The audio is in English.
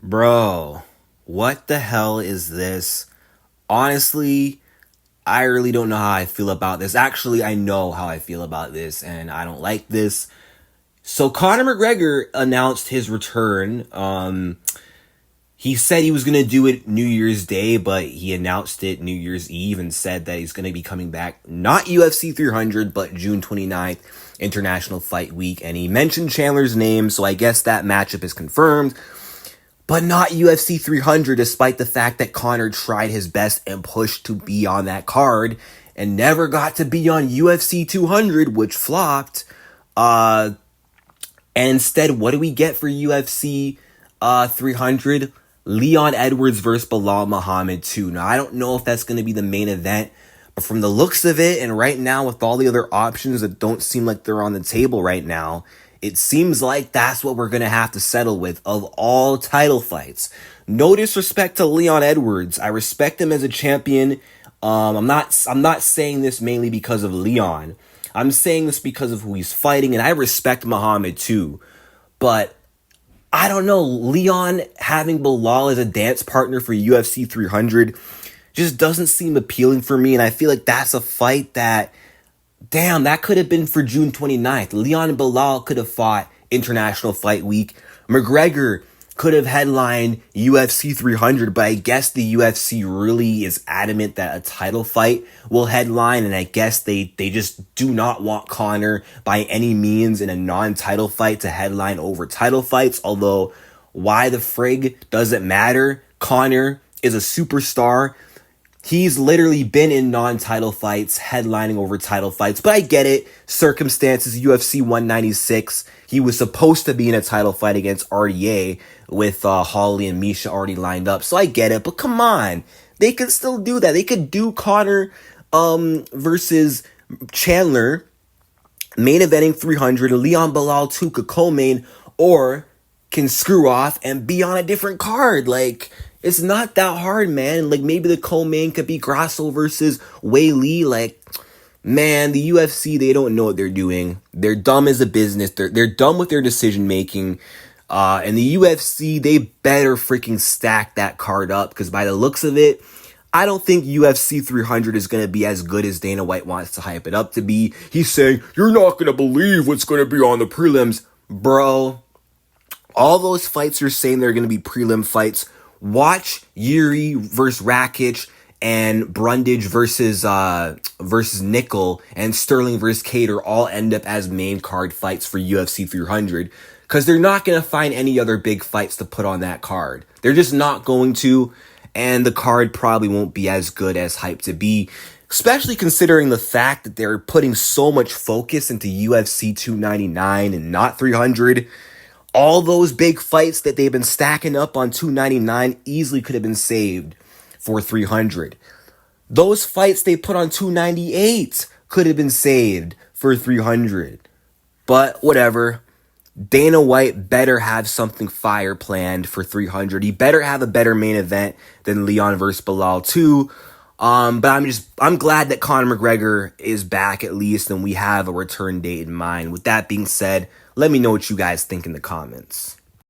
Bro, what the hell is this? Honestly, I really don't know how I feel about this. Actually, I know how I feel about this, and I don't like this. So Conor McGregor announced his return. He said he was going to do it New Year's Day, but he announced it New Year's Eve and said that he's going to be coming back, not UFC 300, but June 29th, International Fight Week. And he mentioned Chandler's name, so I guess that matchup is confirmed. But not UFC 300, despite the fact that Conor tried his best and pushed to be on that card and never got to be on UFC 200, which flopped. And instead, what do we get for UFC 300? Leon Edwards versus Bilal Muhammad 2. Now, I don't know if that's going to be the main event, but from the looks of it, and right now with all the other options that don't seem like they're on the table right now, it seems like that's what we're going to have to settle with of all title fights. No disrespect to Leon Edwards. I respect him as a champion. I'm not saying this mainly because of Leon. I'm saying this because of who he's fighting, and I respect Muhammad too. But I don't know, Leon having Bilal as a dance partner for UFC 300 just doesn't seem appealing for me, and I feel like that's a fight that, damn, that could have been for June 29th. Leon and Bilal could have fought International Fight Week. McGregor could have headlined UFC 300, but I guess the UFC really is adamant that a title fight will headline, and I guess they just do not want Conor by any means in a non-title fight to headline over title fights, although why the frig does it matter? Conor is a superstar. He's literally been in non-title fights, headlining over title fights, but I get it. Circumstances, UFC 196, he was supposed to be in a title fight against RDA with Holly and Misha already lined up, so I get it, but come on. They could still do that. They could do Conor versus Chandler, main eventing 300, Leon Bilal 2 could co-main, or can screw off and be on a different card. Like, it's not that hard, man. Like, maybe the co-main could be Grasso versus Wei Lee. Like, man, the UFC, they don't know what they're doing. They're dumb as a business. They're dumb with their decision making. And the UFC, they better freaking stack that card up, because by the looks of it, I don't think UFC 300 is going to be as good as Dana White wants to hype it up to be. He's saying, you're not going to believe what's going to be on the prelims. Bro, all those fights you're saying they're going to be prelim fights, watch Yuri versus Rakic and Brundage versus Nickel and Sterling versus Cater all end up as main card fights for UFC 300, because they're not going to find any other big fights to put on that card. They're just not going to, and the card probably won't be as good as hyped to be, especially considering the fact that they're putting so much focus into UFC 299 and not 300. All those big fights that they've been stacking up on 299 easily could have been saved for 300. Those fights they put on 298 could have been saved for 300. But whatever. Dana White better have something fire planned for 300. He better have a better main event than Leon versus Bilal 2. But I'm glad that Conor McGregor is back at least, and we have a return date in mind. With that being said, let me know what you guys think in the comments.